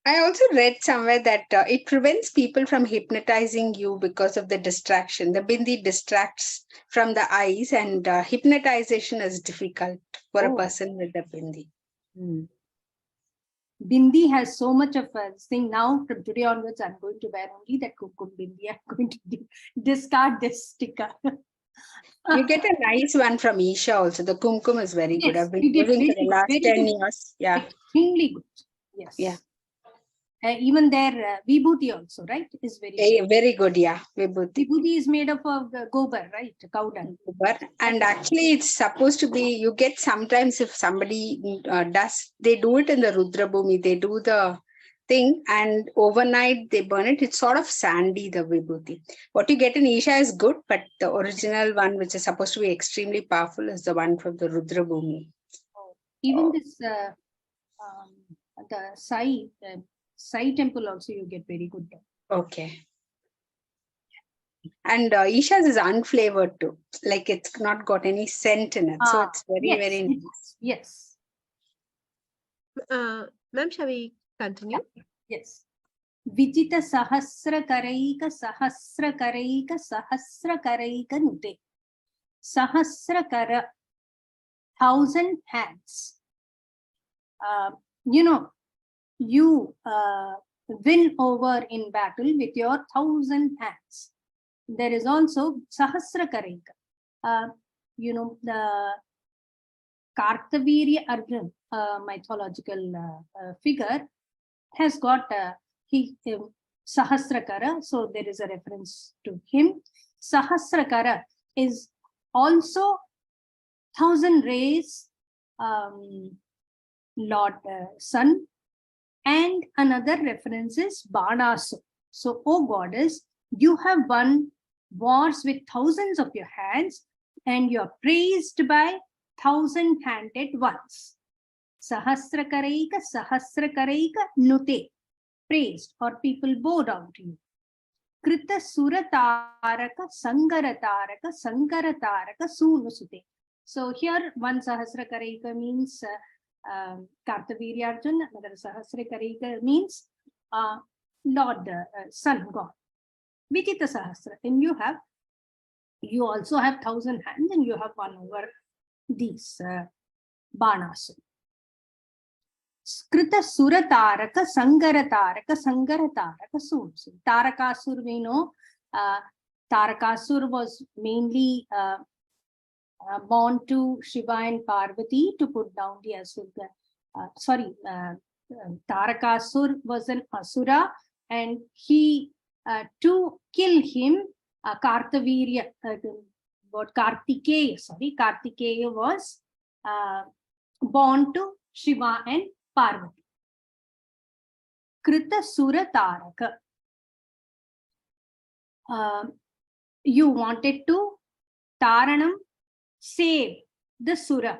I also read somewhere that it prevents people from hypnotizing you because of the distraction. The bindi distracts from the eyes, and hypnotization is difficult for a person with the bindi. Bindi has so much of a thing. Now from today onwards, I'm going to wear only that kumkum bindi. I'm going to discard this sticker. You get a nice one from Isha also. The kumkum is very good. Yes, I've been you get using for very the last very 10 good. years. Yeah. Extremely good. Yes. Yeah. Even their vibhuti also, right, is very good. Very good. Yeah. Vibhuti. Vibhuti is made up of gobar, right? Cow dung. And actually, it's supposed to be, you get sometimes if somebody they do it in the Rudra Bhumi, they do the thing and overnight they burn it. It's sort of sandy, the vibhuti. What you get in Isha is good, but the original one, which is supposed to be extremely powerful, is the one from the Rudra Bhumi. Even this, the Sai temple also, you get very good. Okay. And Isha's is unflavored too. Like it's not got any scent in it. So it's very nice. Yes. Ma'am, shall we continue? Yes. Vijita sahasra karaika nute. Sahasra kara, 1,000 hands. You win over in battle with your 1,000 hands. There is also Sahasra Karika. The Kartavirya Arjun, mythological figure, has got Sahasrakara, so there is a reference to him. Sahasrakara is also 1,000 rays, Lord Sun, and another reference is Banasur. So, O goddess, you have won wars with thousands of your hands, and you are praised by 1,000-handed ones. Sahasrakaraika nute, praised, or people bow down to you. Krita surataraka sangarataraka sunusute. So here one Sahasrakaraika means Kartavirya Arjun, another Sahasrakaraika means Lord Sun God. Vijita Sahasra, and you also have 1,000 hands, and you have won over these Banasur. Skrita Surataraka Sangarataraka Sunsu. Tarakasur, we know, Tarakasur was mainly born to Shiva and Parvati to put down the Asura. Tarakasur was an Asura, and he to kill him, Kartavirya, Kartikeya was born to Shiva and Parvati. Krita Sura Taraka. You wanted to Taranam, save the Sura,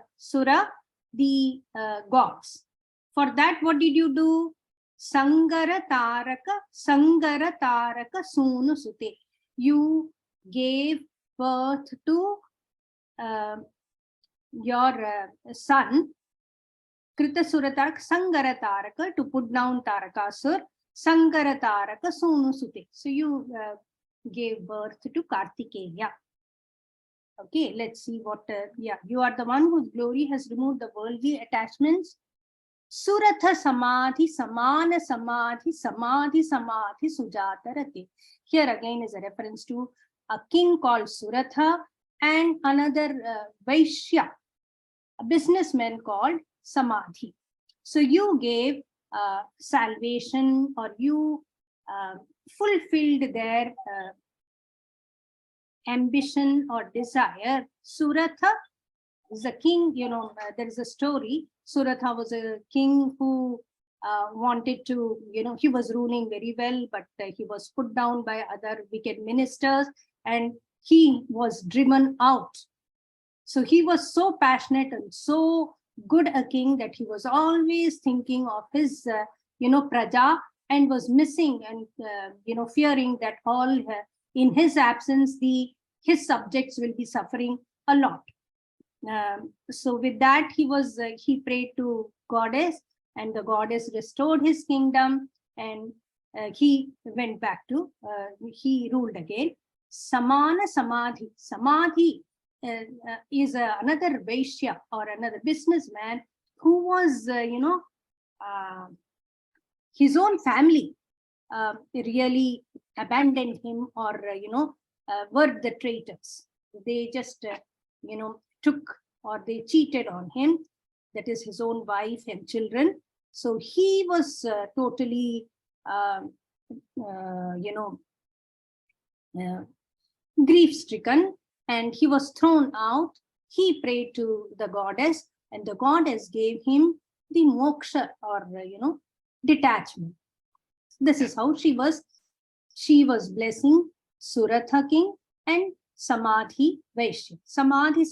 the gods. For that, what did you do? Sangarataraka Sunusute. You gave birth to your son, Kritasurataraka Sangarataraka, to put down Tarakasur, Sangarataraka Sunusute. So you gave birth to Kartikeya. Okay, let's see what, you are the one whose glory has removed the worldly attachments. Suratha Samadhi Samana Samadhi Sujatarate. Here again is a reference to a king called Suratha and another Vaishya, a businessman called Samadhi. So you gave salvation, or you fulfilled their ambition or desire. Suratha is a king, there is a story. Suratha was a king who wanted to, he was ruling very well, but he was put down by other wicked ministers and he was driven out. So he was so passionate and so good a king that he was always thinking of his, praja, and was missing and, fearing that all in his absence, his subjects will be suffering a lot. So with that, he prayed to goddess, and the goddess restored his kingdom, and he went back to, he ruled again. Samana Samadhi. Samadhi is another Vaishya or another businessman who was, his own family really abandoned him, or, were the traitors. They just, took, or they cheated on him. That is his own wife and children. So he was totally, grief-stricken, and he was thrown out. He prayed to the goddess, and the goddess gave him the moksha, or detachment. This is how she was blessing Suratha king and Samadhi Vaishya. Samadhi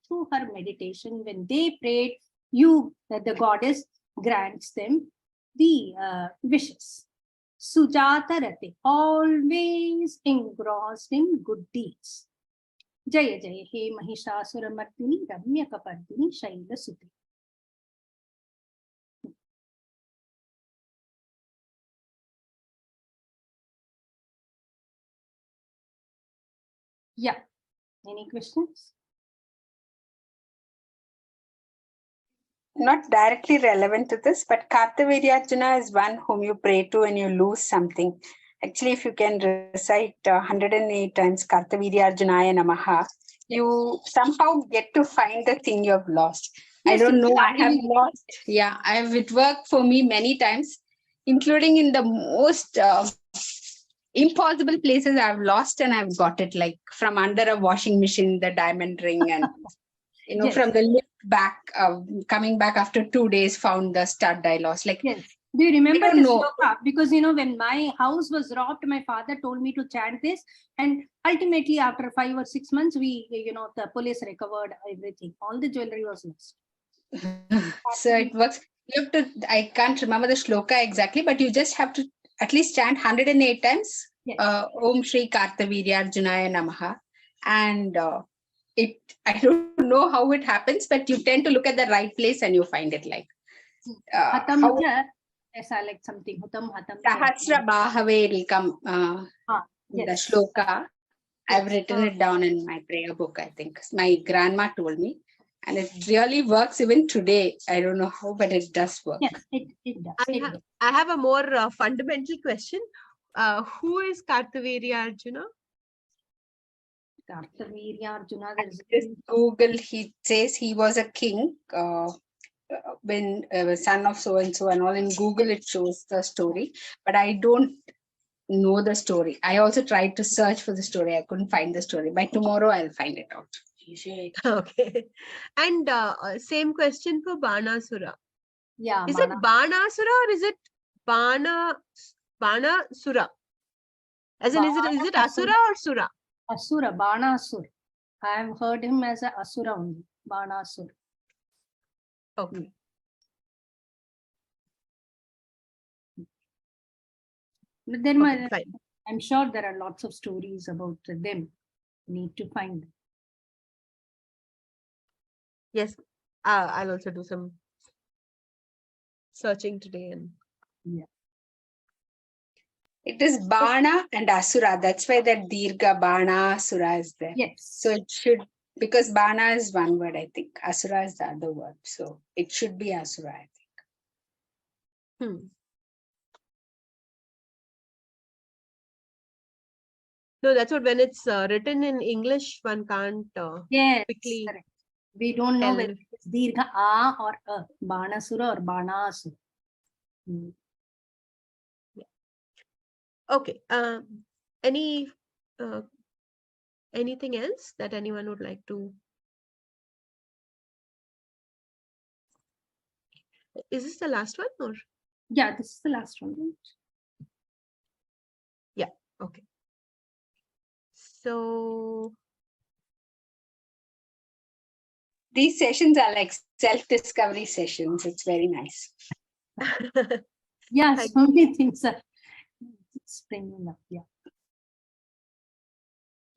through her meditation, when they prayed, the goddess grants them the wishes. Sujata Rate, always engrossed in good deeds. Jaya Jaya He Mahishasura Mardhini Ramya Kapardini Shaila Sute. Yeah. Any questions? Not directly relevant to this, but Kartaviryaarjuna is one whom you pray to when you lose something. Actually, if you can recite 108 times Kartaviryaarjunaya Namaha, you somehow get to find the thing you have lost. Yes, I don't know. I have lost. Yeah, it worked for me many times, including in the most impossible places I've lost, and I've got it, like from under a washing machine, the diamond ring, and yes, from the lift back, coming back after 2 days, found the stud I lost. Like, yes. Do you remember this sloka? Because when my house was robbed, my father told me to chant this, and ultimately after 5 or 6 months, the police recovered everything. All the jewelry was lost. So it works. You have to, I can't remember the shloka exactly, but you just have to at least chant 108 times. Yes. Om Shri Kartaviryaarjunaya Namaha. And I don't know how it happens, but you tend to look at the right place and you find it, like like something. Sahasra Bahave will come in the shloka. I've written it down in my prayer book, I think. My grandma told me. And it really works even today. I don't know how, but it does work. Yes, it does. I have a more fundamental question. Who is Kartaviryaarjuna? Kartaviryaarjuna. Just Google, he says he was a king when son of so and so, and all. In Google it shows the story, but I don't know the story. I also tried to search for the story. I couldn't find the story. By tomorrow I'll find it out. Okay. And same question for Banasura. Yeah. Is it Banasura or is it Banasura? As in, is it Asura or Sura? Asura, Banasur. I have heard him as an Asura only. Banasur. Okay. But then I'm sure there are lots of stories about them. Need to find them. Yes, I'll also do some searching today. And yeah, it is Bana and Asura. That's why that Dirga Bana Asura is there. Yes. So it should, because Bana is one word, I think. Asura is the other word. So it should be Asura, I think. No, that's what, when it's written in English, one can't yes, quickly. correct. We don't know L. whether it's Dirgha A or A, Banasura or Banasura. Okay. Any anything else that anyone would like to? Is this the last one or? Yeah, this is the last one. Yeah. Okay. So These sessions are like self-discovery sessions. It's very nice. Yeah, Thank so many things are springing up. Yeah.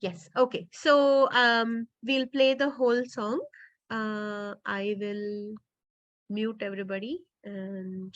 yes. Okay. So we'll play the whole song. I will mute everybody and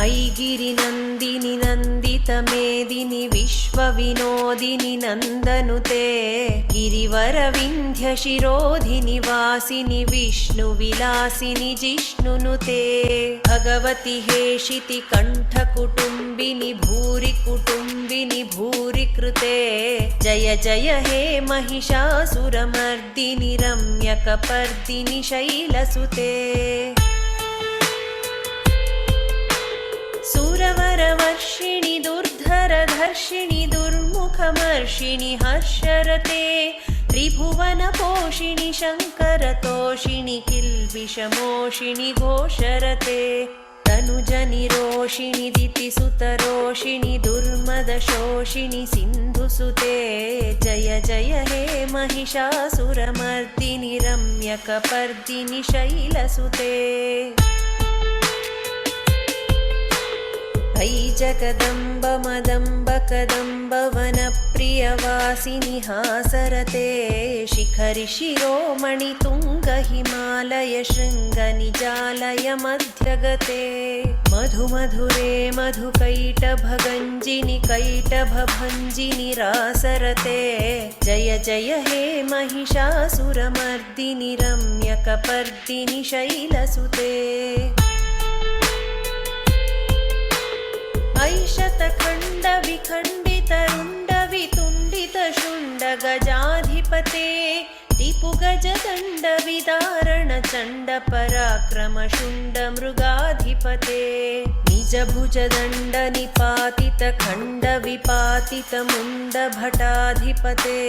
ऐगिरिनन्दिनि नन्दितमेदिनि विश्वविनोदिनि नन्दनुते गिरिवरविन्ध्यशिरोधिनि वासिनि विष्णुविलासिनि जिष्णुनुते भगवति हेशिति कण्ठकुटुम्बिनि भूरि कुटुम्बिनि भूरि कृते जय जय हे महिषासुरमर्दिनि रम्यकपर्दिनि शैलसुते सुरवरवर्षिणि दुर्धरधर्षिणि दुर्मुखमर्षिणि हर्षरते त्रिभुवनपोषिणि शङ्करतोषिणि किल्बिषमोषिणि घोषरते तनुजनिरोषिणि दितिसुतरोषिणि दुर्मदशोषिणि सिन्धुसुते जय जय हे महिषासुरमर्दिनि रम्यकपर्दिनि शैलसुते ऐ जगदम्ब मदम्ब कदम्ब वनप्रियवासिनि हासरते शिखरि शिरोमणि तुङ्ग हिमालय शृङ्गनिजालय मध्यगते मधुमधुरे मधुकैटभगञ्जिनि कैटभभञ्जिनि रासरते जय जय हे महिषासुरमर्दिनि रम्यकपर्दिनि शैलसुते ऐशतखण्डविखण्डितरुण्डवितुण्डितशुण्डगजाधिपते रिपुगजदण्डविदारणचण्डपराक्रमशुण्डमृगाधिपते निजभुजदण्डनिपातितखण्डविपातितमुण्डभटाधिपते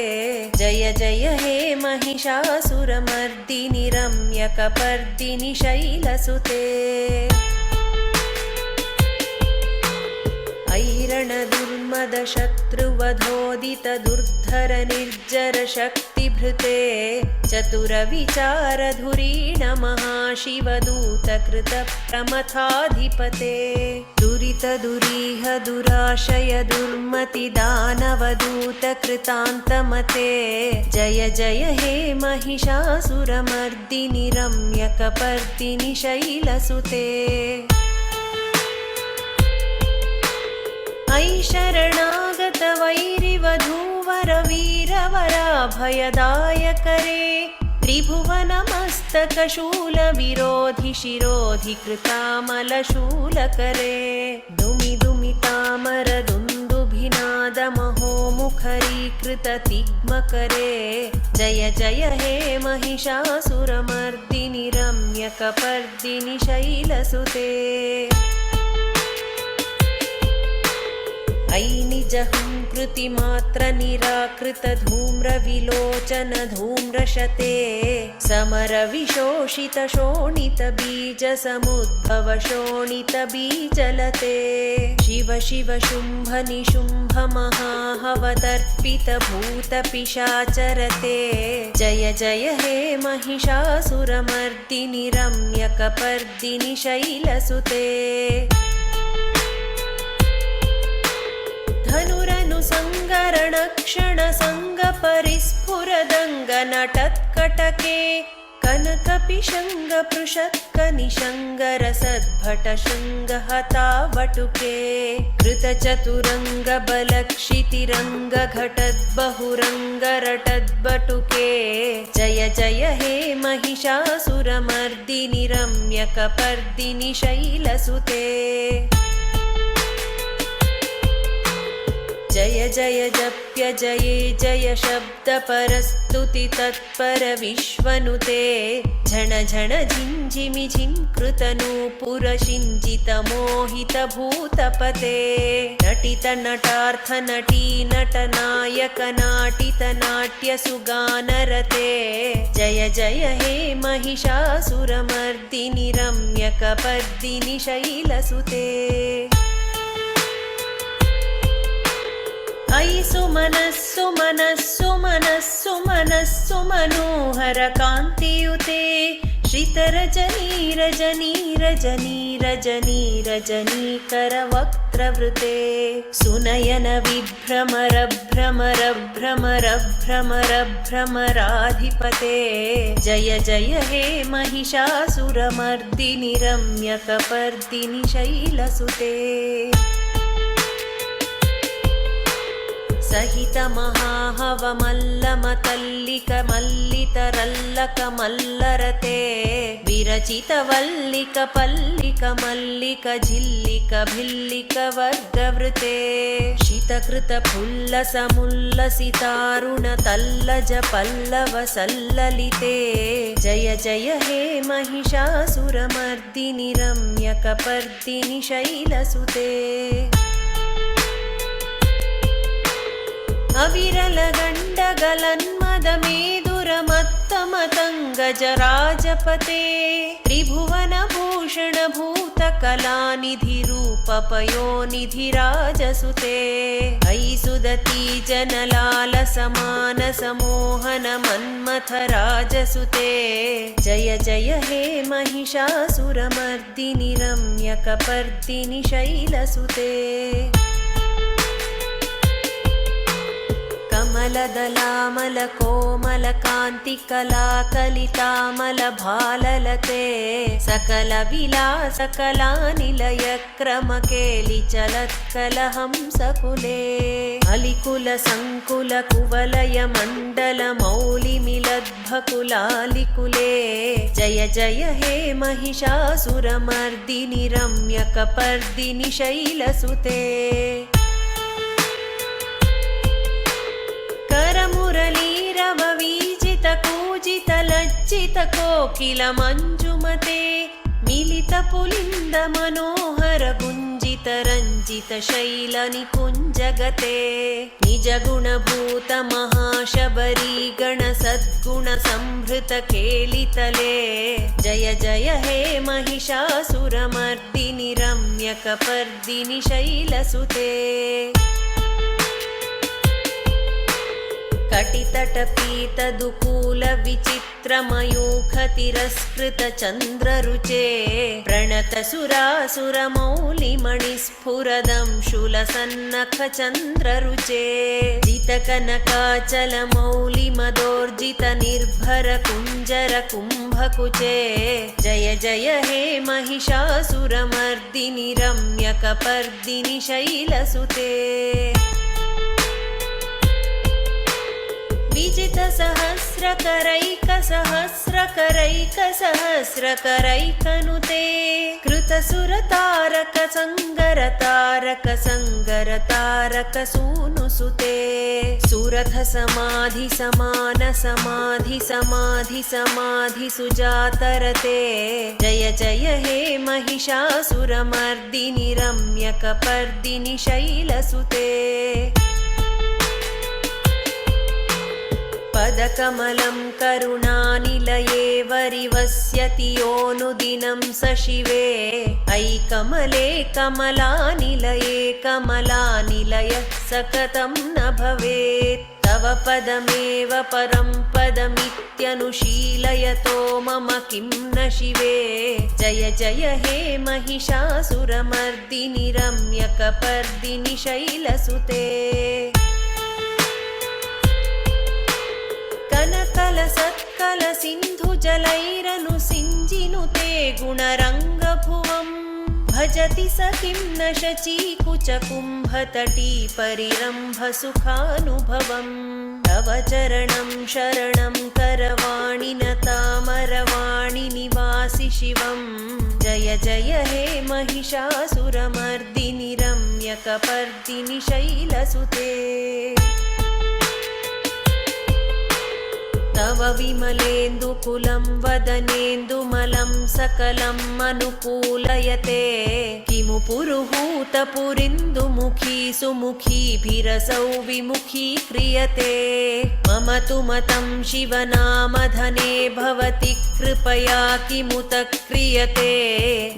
जय जय हे महिषासुरमर्दिनि रम्यकपर्दिनि शैलसुते ऐरणदुर्मदशत्रुवधोदितदुर्धर निर्जरशक्तिभृते चतुरविचारधुरीण महाशिवदूतकृतप्रमथाधिपते दुरितदुरीह दुराशय दुर्मतिदानवदूतकृतान्तमते जय जय हे महिषासुरमर्दिनि रम्यकपर्दिनि शैलसुते ऐ शरणागत वैरिवधूवर वीरवराभयदायकरे त्रिभुवनमस्तकशूलविरोधि शिरोधि कृतामलशूलकरे दुमि दुमितामर दुन्दुभिनादमहोमुखरीकृततिग्मकरे जय जय हे महिषासुरमर्दिनि रम्यकपर्दिनि शैलसुते ऐ निजहुङ्कृतिमात्र निराकृत धूम्रविलोचन धूम्रशते समरविशोषित शोणित बीज समुद्भव शोणित बीजलते शिव शिव शुम्भ निशुम्भ महाहवतर्पित भूत पिशाचरते जय जय हे महिषासुरमर्दिनि रम्यकपर्दिनि शैलसुते धनुरनुसङ्गरणक्षणसङ्गपरिस्फुरदङ्गनटत्कटके कनकपिशङ्गपृषत्कनिशङ्गरसद्भटशृङ्गहतावटुके कृतचतुरङ्गबलक्षितिरङ्गघटद्बहुरङ्गरटद्बटुके जय जय हे महिषासुरमर्दिनि रम्यकपर्दिनि शैलसुते जय जय जप्य जये जय शब्द परस्तुति तत्पर विश्वनुते झण झण झिञ्झिमि झिङ्कृतनूपुर शिञ्जित मोहित भूतपते नटित नटार्थ नटी नटनायक नाटित नाट्य सुगानरते जय जय हे महिषासुरमर्दिनि रम्यकपर्दिनि शैलसुते ऐ सुमनस्सुमनस्सुमनस्सुमनस्सुमनोहर कान्तियुते श्रितरजनीरजनीरजनीरजनीरजनीकरवक्त्रवृते सुनयन विभ्रमर भ्रमर भ्रमर भ्रमर भ्रमराधिपते जय जय हे महिषासुरमर्दिनि रम्यकपर्दिनि शैलसुते सहित महाहवमल्लमतल्लिक मल्लितरल्लक मल्लरते विरचित वल्लिक पल्लिक मल्लिक झिल्लिक भिल्लिक वर्गवृते शीतकृत फुल्लसमुल्लसितारुण तल्लज पल्लव सल्ललिते जय जय हे महिषासुरमर्दिनि रम्यकपर्दिनि शैलसुते अविरलगण्डगलन्मदमेदुरमत्तमतङ्गजराजपते त्रिभुवनभूषणभूतकलानिधिरूपपयोनिधिराजसुते ऐ सुदती जनलालसमानसमोहन मन्मथराजसुते जय जय हे महिषासुरमर्दिनि रम्यकपर्दिनि शैलसुते कमलदलामल कोमल कान्तिकलाकलितामल भाललते सकल विलास कलानिलय क्रमकेलि चलत्कलहंसकुले अलिकुल संकुल कुवलय मण्डल मौलिमिलद्भकुलालिकुले जय जय हे महिषासुरमर्दिनि रम्यकपर्दिनि शैलसुते करमुरलीरववीजित कूजित लज्जित कोकिल मञ्जुमते मिलित पुलिन्द मनोहर गुञ्जित रञ्जित शैल निकुञ्जगते निज गुणभूत महाशबरी गण सद्गुण संभृत केलितले जय जय हे महिषासुरमर्दिनि रम्यकपर्दिनि शैलसुते कटितटपीतदुकूल विचित्रमयूख तिरस्कृत चन्द्ररुचे प्रणत सुरासुरमौलिमणिस्फुरदंशुलसन्नख चन्द्ररुचे जितकनकाचल मौलिमदोर्जित निर्भर कुञ्जर कुम्भकुचे जय जय हे महिषासुरमर्दिनि रम्यकपर्दिनि शैलसुते विजित सहस्रकरैक सहस्रकरैक सहस्रकरैकनुते कृत सुरतारक संगर तारक संगर तारक सूनुसुते सुरथ समाधि समान समाधि समाधि समाधि सुजातरते जय जय हे महिषासुरमर्दिनि रम्यकपर्दिनि शैलसुते पदकमलं करुणानिलये वरिवस्यति योऽनुदिनं स शिवे अयि कमले कमलानिलये कमलानिलयः स कथं न भवेत् तव पदमेव परं पदमित्यनुशीलयतो मम किं न शिवे जय जय हे महिषासुरमर्दिनि रम्यकपर्दिनि शैलसुते कनकलसत्कल सिन्धुजलैरनुसिञ्जिनुते गुणरङ्गभुवम् भजति स किं न शचीकुचकुम्भतटी परिरम्भसुखानुभवम् तव चरणं शरणं करवाणि न तामरवाणि निवासि शिवम् जय जय हे महिषासुरमर्दिनि रम्यकपर्दिनि शैलसुते तव विमलेन्दुकुलं वदनेन्दुमलं सकलम् अनुकूलयते किमु पुरुहूतपुरिन्दुमुखी सुमुखीभिरसौ विमुखी क्रियते मम तु मतं शिवनामधने भवति कृपया किमुत क्रियते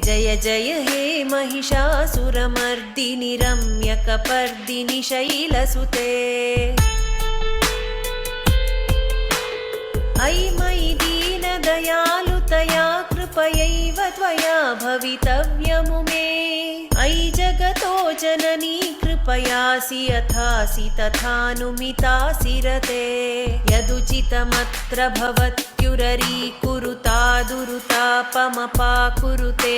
जय जय हे महिषासुरमर्दिनि रम्यकपर्दिनि शैलसुते अयि मयि दीनदयालुतया कृपयैव त्वया भवितव्यमुमे अयि जगतो जननी कृपयासि यथासि तथानुमितासि रते यदुचितमत्र भवत्युररीकुरुतादुरुतापमपाकुरुते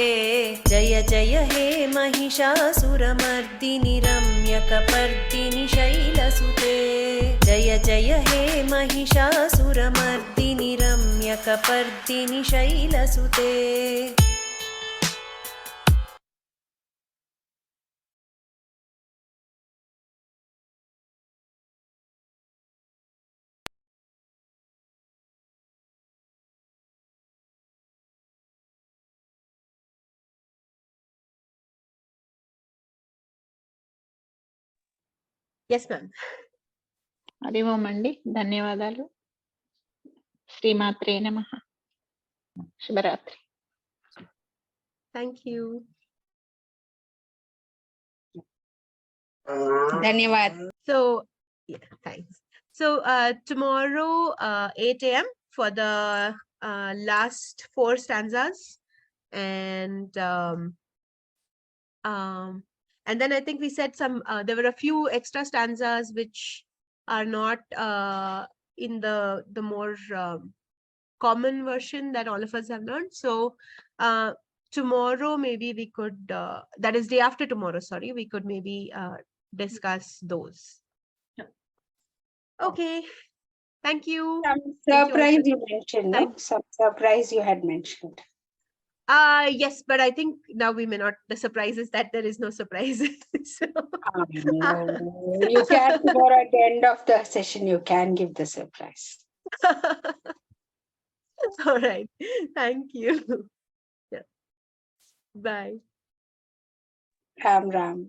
जय जय हे महिषासुरमर्दिनि रम्यकपर्दिनि शैलसुते जय जय हे महिषासुरमर्दिनि रम्यकपर्दिनि शैलसुते Yes, ma'am. హరి ఓం అండి, ధన్యవాదాలు. శ్రీమాత్రే నమః. శుభరాత్రి. Thank you. Dhanyawad. So, yeah, thanks. So, tomorrow, 8 a.m. for the last 4 stanzas. And then I think we said there were a few extra stanzas which are not in the more common version that all of us have learned. So tomorrow maybe we could, that is day after tomorrow, sorry, we could maybe discuss those. Okay, thank you. Some Thank you surprise also. you mentioned, no? Some surprise you had mentioned. Yes, but I think now we may not. The surprise is that there is no surprise. So, No. You can tomorrow at the end of the session, you can give the surprise. all right. Thank you. Yeah. Bye. Ram Ram.